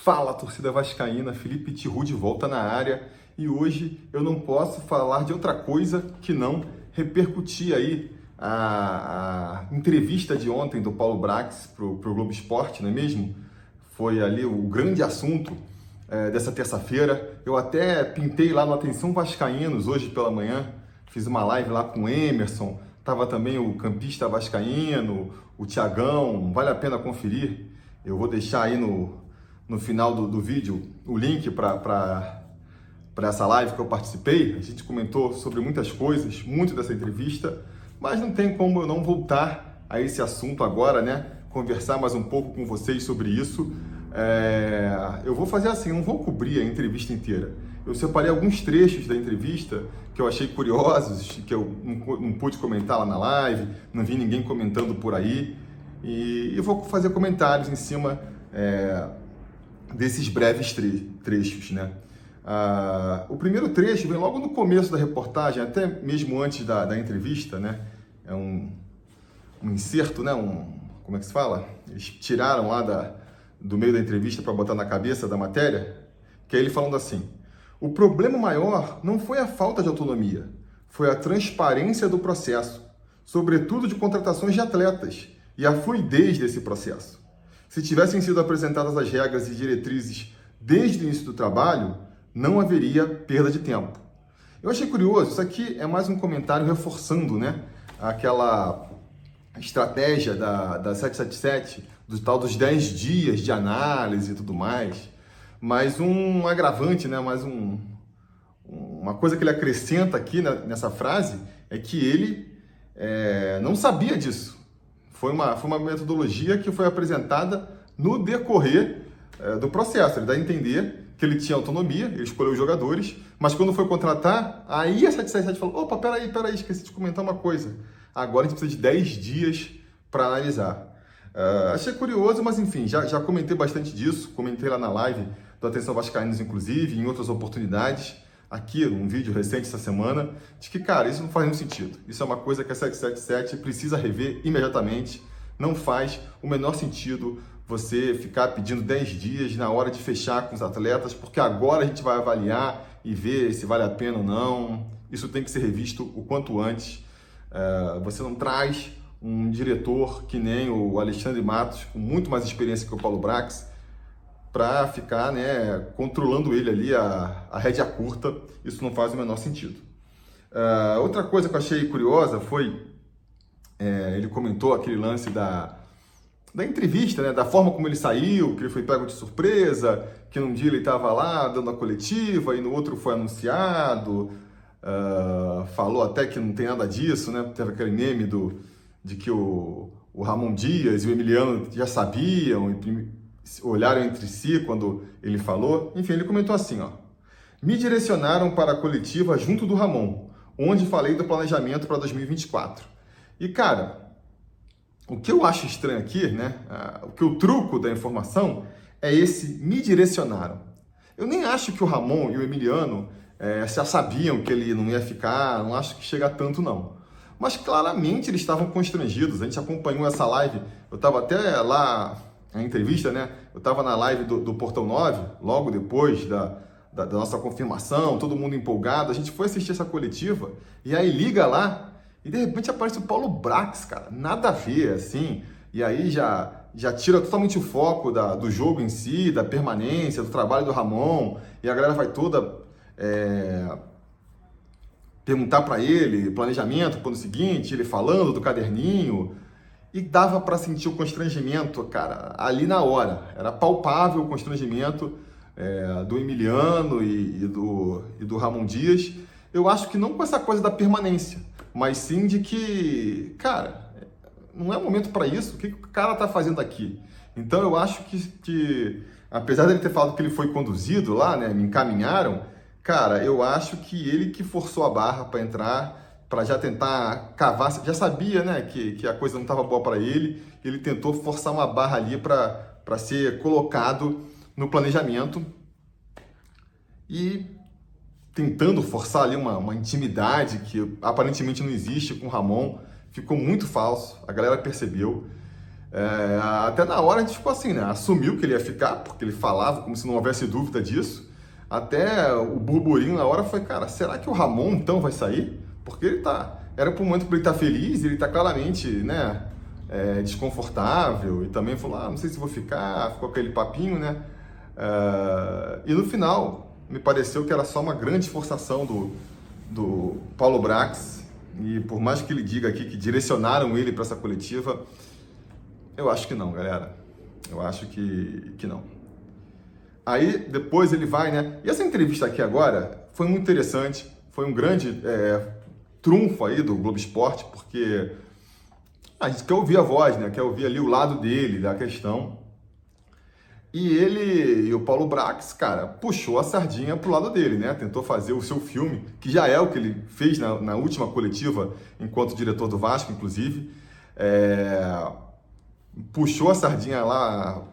Fala, torcida vascaína, Felipe Tiru de volta na área e hoje eu não posso falar de outra coisa que não repercutir aí a entrevista de ontem do Paulo Brax pro Globo Esporte, não é mesmo? Foi ali o grande assunto dessa terça-feira. Eu até pintei lá no Atenção Vascaínos hoje pela manhã, fiz uma live lá com o Emerson, tava também o campista vascaíno, o Thiagão, vale a pena conferir. Eu vou deixar aí no final do vídeo o link para essa live que eu participei. A gente comentou sobre muitas coisas, muito dessa entrevista, mas não tem como eu não voltar a esse assunto agora, né? Conversar mais um pouco com vocês sobre isso. Eu vou fazer assim, não vou cobrir a entrevista inteira. Eu separei alguns trechos da entrevista que eu achei curiosos, que eu não pude comentar lá na live, não vi ninguém comentando por aí, e eu vou fazer comentários em cima desses breves trechos, né? O primeiro trecho vem logo no começo da reportagem, até mesmo antes da entrevista, né? É um inserto, né? Como é que se fala? Eles tiraram lá do meio da entrevista para botar na cabeça da matéria, que é ele falando assim: o problema maior não foi a falta de autonomia, foi a transparência do processo, sobretudo de contratações de atletas, e a fluidez desse processo. Se tivessem sido apresentadas as regras e diretrizes desde o início do trabalho, não haveria perda de tempo. Eu achei curioso, isso aqui é mais um comentário reforçando, né, aquela estratégia da 777, do tal dos 10 dias de análise e tudo mais, mas um agravante, né, uma coisa que ele acrescenta aqui nessa frase é que ele não sabia disso. Foi uma metodologia que foi apresentada no decorrer do processo. Ele dá a entender que ele tinha autonomia, ele escolheu os jogadores, mas quando foi contratar, aí a 777 falou: opa, peraí, esqueci de comentar uma coisa. Agora a gente precisa de 10 dias para analisar. Achei curioso, mas enfim, já comentei bastante disso, comentei lá na live do Atenção Vascaínos, inclusive, em outras oportunidades, aqui num vídeo recente essa semana, de que, cara, isso não faz nenhum sentido. Isso é uma coisa que a 777 precisa rever imediatamente. Não faz o menor sentido você ficar pedindo 10 dias na hora de fechar com os atletas, porque agora a gente vai avaliar e ver se vale a pena ou não. Isso tem que ser revisto o quanto antes. Você não traz um diretor que nem o Alexandre Matos, com muito mais experiência que o Paulo Brax, para ficar, né, controlando ele ali a rédea curta. Isso não faz o menor sentido. Outra coisa que eu achei curiosa foi, ele comentou aquele lance da entrevista, né, da forma como ele saiu, que ele foi pego de surpresa, que num dia ele estava lá dando a coletiva e no outro foi anunciado. Falou até que não tem nada disso, né? Teve aquele meme de que o Ramon Dias e o Emiliano já sabiam e olharam entre si quando ele falou. Enfim, ele comentou assim, ó: me direcionaram para a coletiva junto do Ramon, onde falei do planejamento para 2024. E, cara, o que eu acho estranho aqui, né? O truco da informação é esse me direcionaram. Eu nem acho que o Ramon e o Emiliano já sabiam que ele não ia ficar, não acho que chega a tanto, não. Mas claramente eles estavam constrangidos. A gente acompanhou essa live, eu estava até lá, a entrevista, né? Eu estava na live do Portão 9, logo depois da nossa confirmação, todo mundo empolgado. A gente foi assistir essa coletiva e aí liga lá e de repente aparece o Paulo Brax, cara, nada a ver, assim. E aí já tira totalmente o foco do jogo em si, da permanência, do trabalho do Ramon, e a galera vai toda perguntar para ele planejamento para o ano seguinte, ele falando do caderninho, e dava para sentir o constrangimento, cara, ali na hora. Era palpável o constrangimento do Emiliano e do Ramon Dias. Eu acho que não com essa coisa da permanência, mas sim de que, cara, não é momento para isso. O que o cara tá fazendo aqui? Então eu acho que apesar dele ter falado que ele foi conduzido lá, né, me encaminharam, cara, eu acho que ele que forçou a barra para entrar, para já tentar cavar, já sabia, né, que a coisa não estava boa para ele tentou forçar uma barra ali para ser colocado no planejamento e tentando forçar ali uma intimidade que aparentemente não existe com o Ramon. Ficou muito falso, a galera percebeu. Até na hora a gente ficou assim, né? Assumiu que ele ia ficar, porque ele falava como se não houvesse dúvida disso. Até o burburinho na hora foi, cara, será que o Ramon então vai sair? Porque ele tá... Era pro momento para ele estar feliz, ele tá claramente, né, desconfortável. E também falou, não sei se vou ficar, ficou aquele papinho, né? E no final, me pareceu que era só uma grande forçação do Paulo Brax. E por mais que ele diga aqui que direcionaram ele para essa coletiva, eu acho que não, galera. Eu acho que não. Aí, depois ele vai, né? E essa entrevista aqui agora foi muito interessante. Foi um grande trunfo aí do Globo Esporte, porque a gente quer ouvir a voz, né? Quer ouvir ali o lado dele, da questão. E ele e o Paulo Brax, cara, puxou a sardinha pro lado dele, né? Tentou fazer o seu filme, que já é o que ele fez na última coletiva, enquanto diretor do Vasco, inclusive. Puxou a sardinha lá,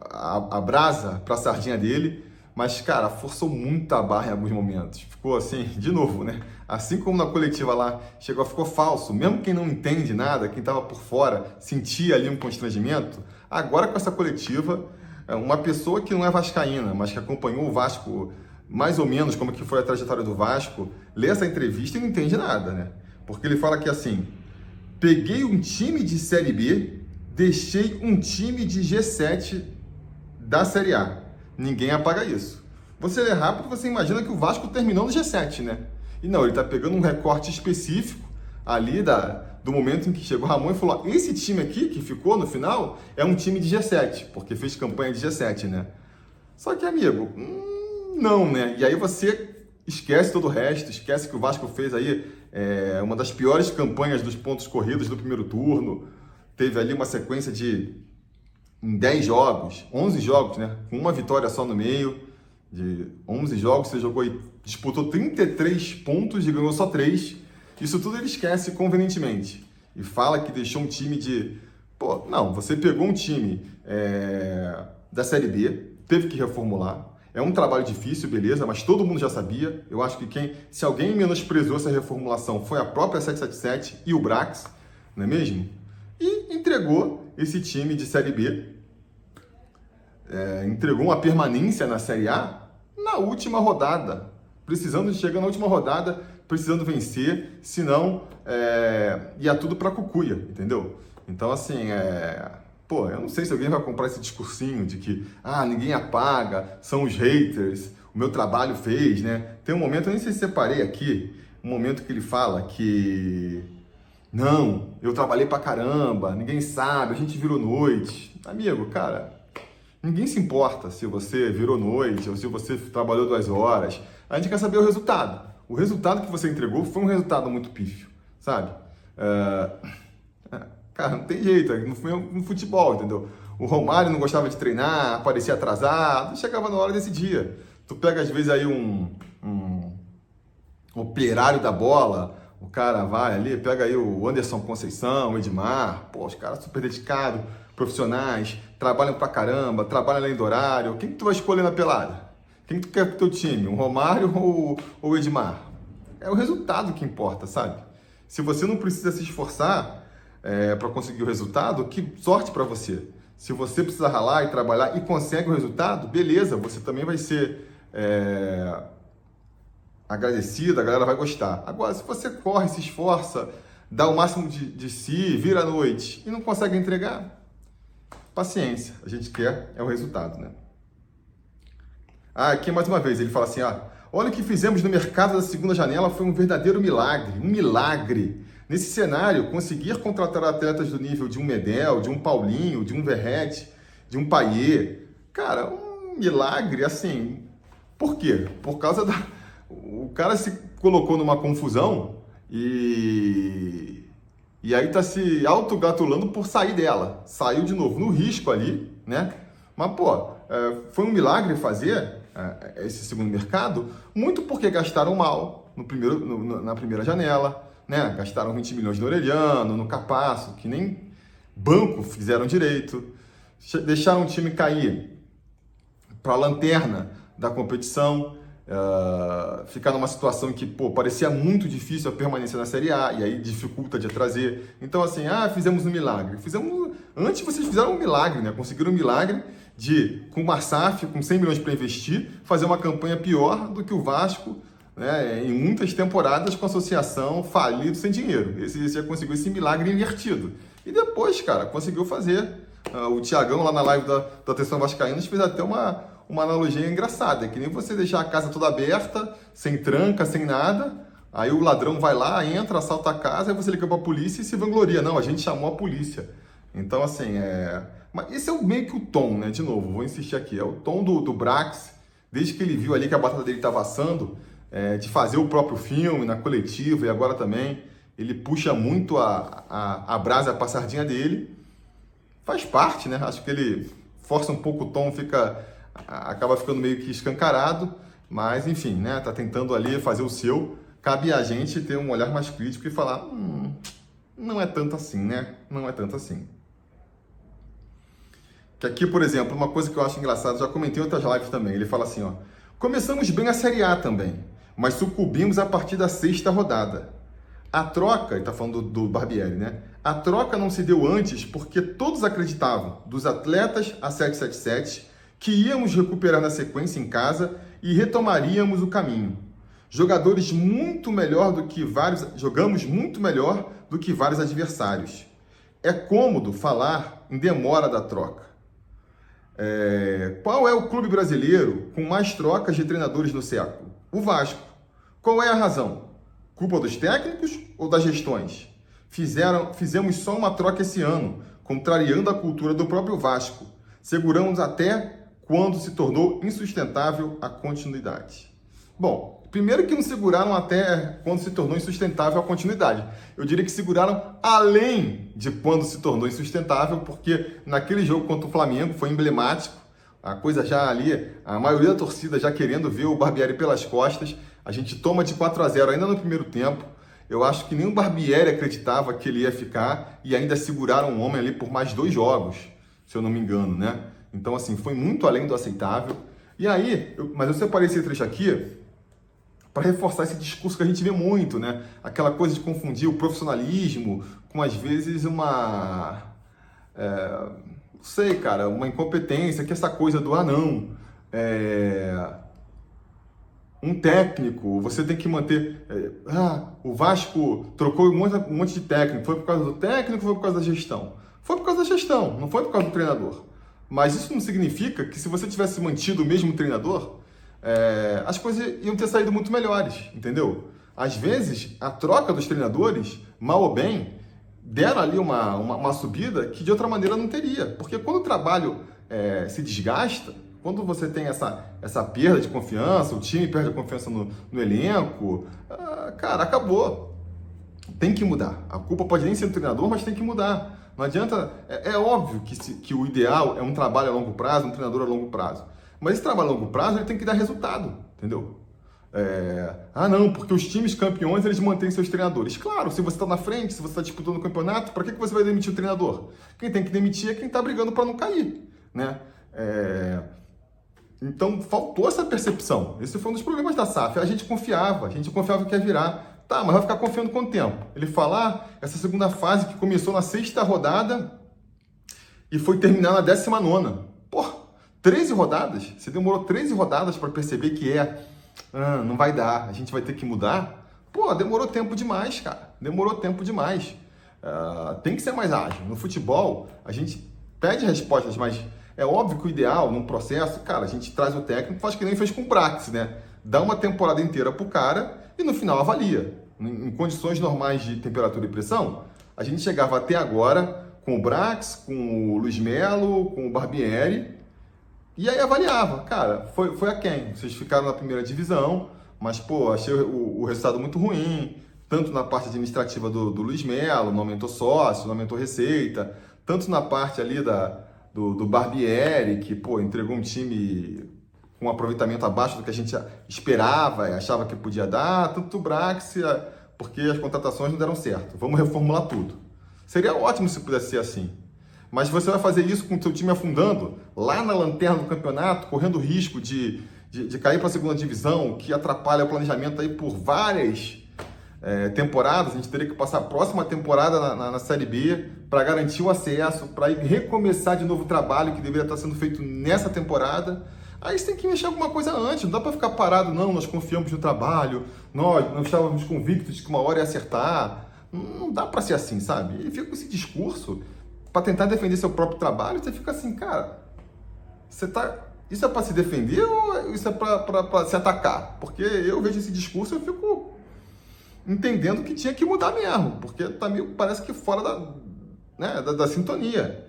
a brasa pra sardinha dele, mas, cara, forçou muito a barra em alguns momentos. Ficou assim, de novo, né? Assim como na coletiva lá, ficou falso. Mesmo quem não entende nada, quem tava por fora, sentia ali um constrangimento. Agora com essa coletiva, uma pessoa que não é vascaína, mas que acompanhou o Vasco mais ou menos como que foi a trajetória do Vasco, lê essa entrevista e não entende nada, né? Porque ele fala que assim, peguei um time de Série B, deixei um time de G7 da Série A. Ninguém apaga isso. Você lê rápido, você imagina que o Vasco terminou no G7, né? E não, ele tá pegando um recorte específico ali do momento em que chegou o Ramon e falou, esse time aqui que ficou no final é um time de G7, porque fez campanha de G7, né? Só que, amigo, não, né? E aí você esquece todo o resto, esquece que o Vasco fez aí uma das piores campanhas dos pontos corridos do primeiro turno, teve ali uma sequência em 10 jogos, 11 jogos, né? Com uma vitória só no meio, de 11 jogos, você disputou 33 pontos e ganhou só 3. Isso tudo ele esquece convenientemente. E fala que deixou um time de... Pô, não, você pegou um time da Série B, teve que reformular. É um trabalho difícil, beleza, mas todo mundo já sabia. Eu acho que se alguém menosprezou essa reformulação foi a própria 777 e o Brax, não é mesmo? E entregou esse time de Série B, entregou uma permanência na Série A na última rodada. Chega na última rodada, precisando vencer, senão ia tudo para cucuia, entendeu? Então, assim, eu não sei se alguém vai comprar esse discursinho de que ninguém apaga, são os haters, o meu trabalho fez, né? Tem um momento, eu nem sei se separei aqui, um momento que ele fala que não, eu trabalhei pra caramba, ninguém sabe, a gente virou noite. Amigo, cara, ninguém se importa se você virou noite ou se você trabalhou 2 horas. A gente quer saber o resultado. O resultado que você entregou foi um resultado muito pífio, sabe? Cara, não tem jeito, não foi no futebol, entendeu? O Romário não gostava de treinar, aparecia atrasado, chegava na hora desse dia. Tu pega às vezes aí um operário da bola, o cara vai ali, pega aí o Anderson Conceição, o Edmar, os caras super dedicados, profissionais, trabalham pra caramba, trabalham além do horário. Quem que tu vai escolher na pelada? Quem que tu quer pro teu time? O Romário ou o Edmar? É o resultado que importa, sabe? Se você não precisa se esforçar para conseguir o resultado, que sorte para você. Se você precisa ralar e trabalhar e consegue o resultado, beleza, você também vai ser agradecido, a galera vai gostar. Agora, se você corre, se esforça, dá o máximo de si, vira à noite e não consegue entregar, paciência, a gente quer o resultado, né? Aqui mais uma vez, ele fala assim, olha o que fizemos no mercado da segunda janela, foi um verdadeiro milagre, um milagre. Nesse cenário, conseguir contratar atletas do nível de um Medel, de um Paulinho, de um Verratti, de um Payet, cara, um milagre, assim, por quê? Por causa o cara se colocou numa confusão e aí tá se autogratulando por sair dela. Saiu de novo no risco ali, né? Mas, foi um milagre fazer esse segundo mercado, muito porque gastaram mal na primeira janela, né? Gastaram 20 milhões no Orelhano, no Capasso, que nem banco fizeram direito. Deixaram o time cair para a lanterna da competição, ficar numa situação que, parecia muito difícil a permanência na Série A, e aí dificulta de trazer. Então, assim, fizemos um milagre. Antes vocês fizeram um milagre, né? Conseguiram um milagre de, com uma SAF, com 100 milhões para investir, fazer uma campanha pior do que o Vasco, né, em muitas temporadas com a associação falido sem dinheiro. Esse já conseguiu esse milagre invertido. E depois, cara, conseguiu fazer. O Thiagão lá na live da Atenção Vascaínos fez até uma analogia engraçada. É que nem você deixar a casa toda aberta, sem tranca, sem nada. Aí o ladrão vai lá, entra, assalta a casa, aí você liga para a polícia e se vangloria. Não, a gente chamou a polícia. Então, assim, Mas esse é meio que o tom, né? De novo, vou insistir aqui. É o tom do Brax, desde que ele viu ali que a batata dele estava assando, de fazer o próprio filme na coletiva e agora também. Ele puxa muito a brasa para a sardinha dele. Faz parte, né? Acho que ele força um pouco o tom, acaba ficando meio que escancarado. Mas, enfim, né? Tá tentando ali fazer o seu. Cabe a gente ter um olhar mais crítico e falar, não é tanto assim, né? Não é tanto assim. Que aqui, por exemplo, uma coisa que eu acho engraçada, já comentei em outras lives também, ele fala assim, ó, começamos bem a Série A também, mas sucumbimos a partir da 6ª rodada. A troca, ele tá falando do Barbieri, né? A troca não se deu antes porque todos acreditavam, dos atletas a 777, que íamos recuperar na sequência em casa e retomaríamos o caminho. Jogamos muito melhor do que vários adversários. É cômodo falar em demora da troca. Qual é o clube brasileiro com mais trocas de treinadores no século? O Vasco. Qual é a razão? Culpa dos técnicos ou das gestões? Fizemos só uma troca esse ano, contrariando a cultura do próprio Vasco. Seguramos até quando se tornou insustentável a continuidade. Bom, primeiro que não seguraram até quando se tornou insustentável a continuidade. Eu diria que seguraram além de quando se tornou insustentável, porque naquele jogo contra o Flamengo foi emblemático. A coisa já ali, a maioria da torcida já querendo ver o Barbieri pelas costas. A gente toma de 4-0 ainda no primeiro tempo. Eu acho que nem o Barbieri acreditava que ele ia ficar e ainda seguraram o homem ali por mais 2 jogos, se eu não me engano, né? Então, assim, foi muito além do aceitável. E aí, mas eu separei esse trecho aqui para reforçar esse discurso que a gente vê muito, né? Aquela coisa de confundir o profissionalismo com, às vezes, uma... não sei, cara, uma incompetência, que essa coisa do um técnico, você tem que manter... o Vasco trocou um monte de técnico, foi por causa do técnico, foi por causa da gestão? Foi por causa da gestão, não foi por causa do treinador. Mas isso não significa que se você tivesse mantido o mesmo treinador, as coisas iam ter saído muito melhores, entendeu? Às vezes, a troca dos treinadores, mal ou bem, deram ali uma subida que de outra maneira não teria. Porque quando o trabalho se desgasta, quando você tem essa perda de confiança, o time perde a confiança no elenco, cara, acabou. Tem que mudar. A culpa pode nem ser do treinador, mas tem que mudar. Não adianta... É óbvio que o ideal é um trabalho a longo prazo, um treinador a longo prazo. Mas esse trabalho a longo prazo ele tem que dar resultado, entendeu? Não, porque os times campeões eles mantêm seus treinadores. Claro, se você está na frente, se você está disputando o campeonato, para que você vai demitir o treinador? Quem tem que demitir é quem está brigando para não cair, né? Então, faltou essa percepção. Esse foi um dos problemas da SAF. A gente confiava que ia virar. Tá, mas vai ficar confiando quanto tempo? Ele fala, essa segunda fase que começou na 6ª rodada e foi terminar na 19ª. Porra, 13 rodadas? Você demorou 13 rodadas para perceber que não vai dar, a gente vai ter que mudar? Pô, demorou tempo demais, cara. Demorou tempo demais. Tem que ser mais ágil. No futebol, a gente pede respostas, mas é óbvio que o ideal, num processo, cara, a gente traz o técnico, faz que nem fez com o Brax, né? Dá uma temporada inteira pro cara e no final avalia. Em condições normais de temperatura e pressão, a gente chegava até agora com o Brax, com o Luiz Melo, com o Barbieri, e aí avaliava. Cara, foi aquém. Vocês ficaram na primeira divisão, mas, pô, achei o resultado muito ruim, tanto na parte administrativa do Luiz Melo, não aumentou sócio, não aumentou receita, tanto na parte ali do Barbieri, que, pô, entregou um time com um aproveitamento abaixo do que a gente esperava e achava que podia dar, tanto o Brax, porque as contratações não deram certo. Vamos reformular tudo. Seria ótimo se pudesse ser assim. Mas você vai fazer isso com o seu time afundando, lá na lanterna do campeonato, correndo risco de cair para a segunda divisão, que atrapalha o planejamento aí por várias temporadas, a gente teria que passar a próxima temporada na Série B para garantir o acesso, para recomeçar de novo o trabalho que deveria estar sendo feito nessa temporada. Aí você tem que mexer alguma coisa antes, não dá para ficar parado, não, nós confiamos no trabalho, nós estávamos convictos de que uma hora ia acertar. Não dá para ser assim, sabe? E fica com esse discurso para tentar defender seu próprio trabalho, você fica assim, cara, isso é para se defender ou isso é para se atacar? Porque eu vejo esse discurso e eu fico entendendo que tinha que mudar mesmo, porque tá meio, parece que fora da sintonia.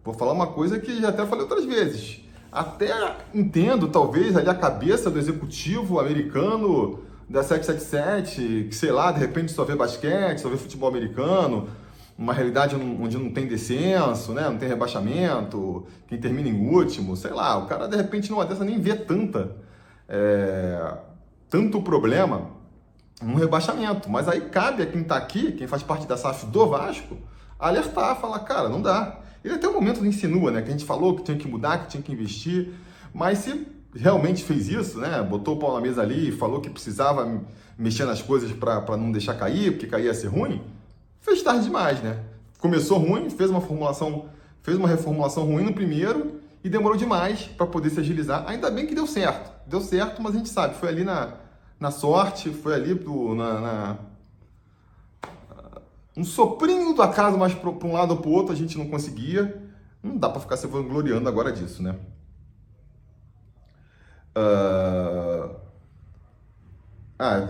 Vou falar uma coisa que já até falei outras vezes. Até entendo, talvez, ali a cabeça do executivo americano da 777, que, sei lá, de repente só vê basquete, só vê futebol americano, uma realidade onde não tem descenso, né? Não tem rebaixamento, quem termina em último, sei lá, o cara de repente numa dessa nem vê tanto problema num rebaixamento. Mas aí cabe a quem está aqui, quem faz parte da SAF do Vasco, alertar, falar, cara, não dá. Ele até o momento insinua, né? Que a gente falou que tinha que mudar, que tinha que investir, mas se realmente fez isso, né? Botou o pau na mesa ali e falou que precisava mexer nas coisas para não deixar cair, porque cair ia ser ruim, fez tarde demais, né? Começou ruim, fez uma reformulação ruim no primeiro e demorou demais para poder se agilizar. Ainda bem que deu certo. Deu certo, mas a gente sabe, foi ali na sorte, foi ali um soprinho do acaso, mas para um lado ou para o outro a gente não conseguia. Não dá para ficar se vangloriando agora disso, né?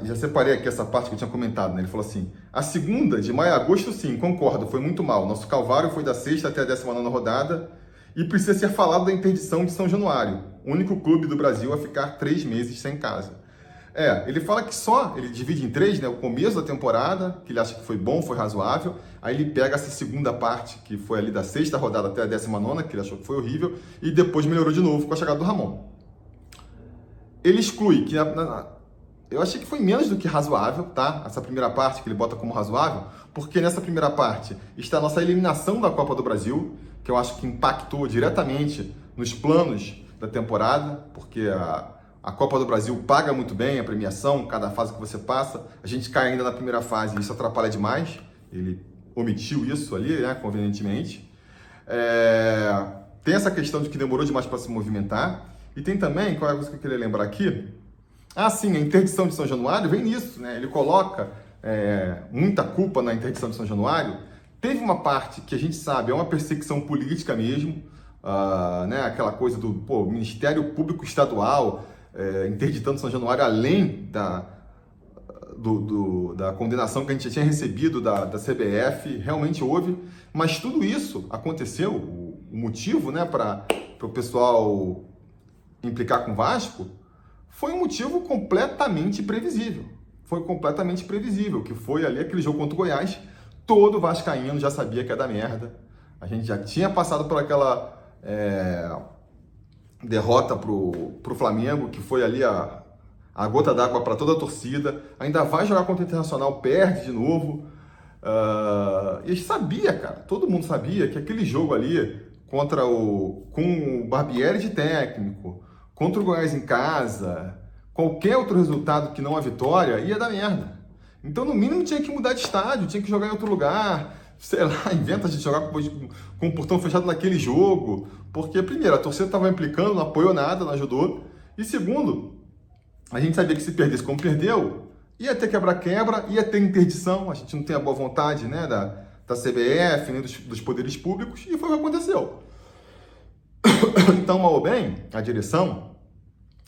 Já separei aqui essa parte que eu tinha comentado, né? Ele falou assim, a segunda, de maio a agosto, sim, concordo, foi muito mal. Nosso calvário foi da sexta até a 19ª rodada e precisa ser falado da interdição de São Januário, único clube do Brasil a ficar 3 meses sem casa. Ele fala que ele divide em 3, né? O começo da temporada, que ele acha que foi bom, foi razoável. Aí ele pega essa segunda parte, que foi ali da 6ª rodada até a 19ª, que ele achou que foi horrível, e depois melhorou de novo com a chegada do Ramon. Ele exclui que eu achei que foi menos do que razoável, tá? Essa primeira parte que ele bota como razoável, porque nessa primeira parte está a nossa eliminação da Copa do Brasil, que eu acho que impactou diretamente nos planos da temporada, porque a Copa do Brasil paga muito bem a premiação, cada fase que você passa. A gente cai ainda na primeira fase e isso atrapalha demais. Ele omitiu isso ali, né, convenientemente. Tem essa questão de que demorou demais para se movimentar. E tem também, qual é a coisa que eu queria lembrar aqui? Sim, a interdição de São Januário vem nisso, né? Ele coloca muita culpa na interdição de São Januário. Teve uma parte que a gente sabe, é uma perseguição política mesmo, né? Aquela coisa do Ministério Público Estadual interditando São Januário além da condenação que a gente já tinha recebido da CBF, realmente houve, mas tudo isso aconteceu, o motivo, né, para o pessoal implicar com o Vasco, foi um motivo completamente previsível. Foi completamente previsível, que foi ali aquele jogo contra o Goiás, todo vascaíno já sabia que ia dar merda. A gente já tinha passado por aquela derrota pro Flamengo, que foi ali a gota d'água para toda a torcida. Ainda vai jogar contra o Internacional, perde de novo. E a gente sabia, cara, todo mundo sabia que aquele jogo ali, com o Barbieri de técnico, contra o Goiás em casa, qualquer outro resultado que não a vitória, ia dar merda. Então, no mínimo, tinha que mudar de estádio, tinha que jogar em outro lugar, sei lá, inventa de jogar com o portão fechado naquele jogo, porque, primeiro, a torcida estava implicando, não apoiou nada, não ajudou, e segundo, a gente sabia que se perdesse como perdeu, ia ter quebra-quebra, ia ter interdição, a gente não tem a boa vontade, né, da CBF, nem dos poderes públicos, e foi o que aconteceu. Então, mal ou bem, a direção,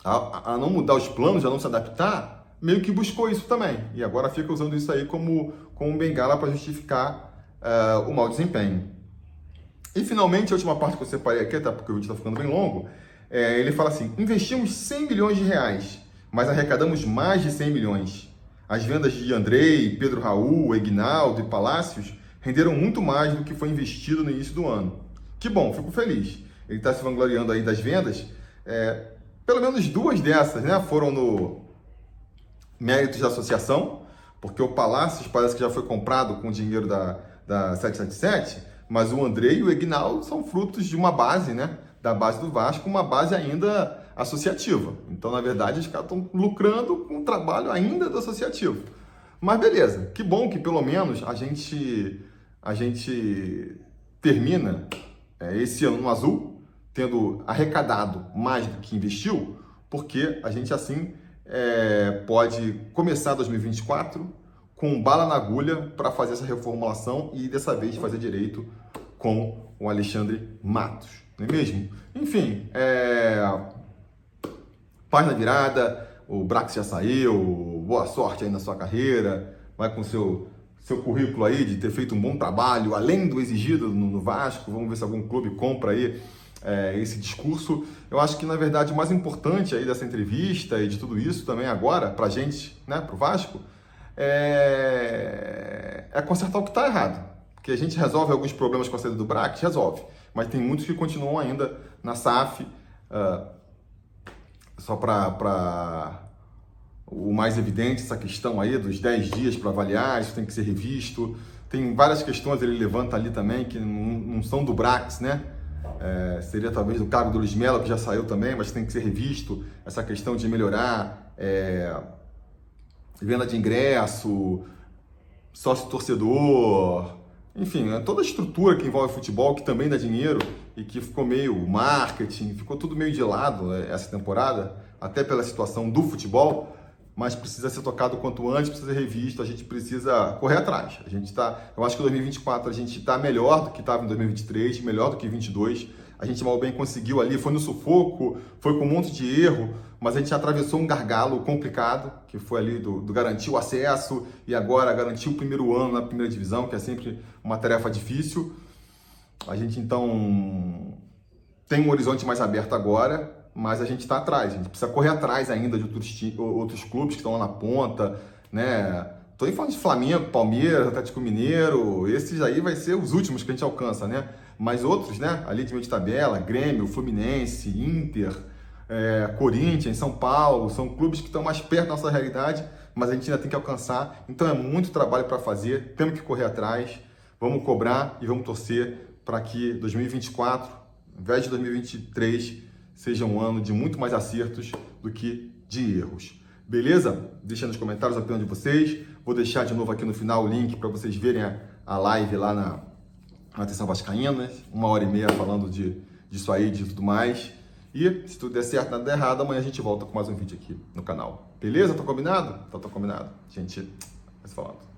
a não mudar os planos, a não se adaptar, meio que buscou isso também. E agora fica usando isso aí como um bengala para justificar o mau desempenho. E finalmente, a última parte que eu separei aqui, até porque o vídeo está ficando bem longo, ele fala assim, investimos 100 milhões de reais, mas arrecadamos mais de 100 milhões. As vendas de Andrei, Pedro Raul, Egnaldo e Palácios renderam muito mais do que foi investido no início do ano. Que bom, fico feliz. Ele está se vangloriando aí das vendas. Pelo menos 2 dessas, né, foram no méritos da associação, porque o Palácios parece que já foi comprado com o dinheiro da 777, mas o Andrei e o Egnaldo são frutos de uma base, né, da base do Vasco, uma base ainda associativa. Então, na verdade, os caras estão lucrando com o trabalho ainda do associativo. Mas beleza, que bom que pelo menos a gente termina esse ano no azul, tendo arrecadado mais do que investiu, porque a gente assim pode começar 2024 com bala na agulha para fazer essa reformulação e dessa vez fazer direito com o Alexandre Matos, não é mesmo? Enfim, página virada, o Brax já saiu, boa sorte aí na sua carreira, vai com seu currículo aí de ter feito um bom trabalho, além do exigido no Vasco, vamos ver se algum clube compra aí esse discurso. Eu acho que, na verdade, o mais importante aí dessa entrevista e de tudo isso também agora, pra gente, né, pro Vasco, é consertar o que está errado. Porque a gente resolve alguns problemas com a saída do Brax, resolve, mas tem muitos que continuam ainda na SAF, só para o mais evidente, essa questão aí dos 10 dias para avaliar, isso tem que ser revisto. Tem várias questões ele levanta ali também que não são do Brax, né? Seria talvez do cargo do Luiz Melo, que já saiu também, mas tem que ser revisto. Essa questão de melhorar venda de ingresso, sócio-torcedor, enfim, toda a estrutura que envolve futebol, que também dá dinheiro e que ficou meio marketing, ficou tudo meio de lado essa temporada, até pela situação do futebol, mas precisa ser tocado quanto antes, precisa ser revisto, a gente precisa correr atrás. Eu acho que em 2024 a gente está melhor do que estava em 2023, melhor do que em 2022. A gente mal bem conseguiu ali, foi no sufoco, foi com um monte de erro, mas a gente atravessou um gargalo complicado, que foi ali do garantir o acesso e agora garantir o primeiro ano na primeira divisão, que é sempre uma tarefa difícil. A gente então tem um horizonte mais aberto agora, mas a gente está atrás, a gente precisa correr atrás ainda de outros clubes que estão lá na ponta, né? Estou falando de Flamengo, Palmeiras, Atlético Mineiro, esses aí vai ser os últimos que a gente alcança, né? Mas outros, né? Ali de meio de tabela, Grêmio, Fluminense, Inter, Corinthians, São Paulo, são clubes que estão mais perto da nossa realidade, mas a gente ainda tem que alcançar. Então é muito trabalho para fazer, temos que correr atrás, vamos cobrar e vamos torcer para que 2024, ao invés de 2023, seja um ano de muito mais acertos do que de erros. Beleza? Deixa nos comentários a opinião de vocês. Vou deixar de novo aqui no final o link para vocês verem a live lá na Atenção Vascaína, 1h30 falando disso aí, de tudo mais. E se tudo der certo, nada der errado, amanhã a gente volta com mais um vídeo aqui no canal. Beleza? Tá combinado? Então tá combinado. A gente vai se falando.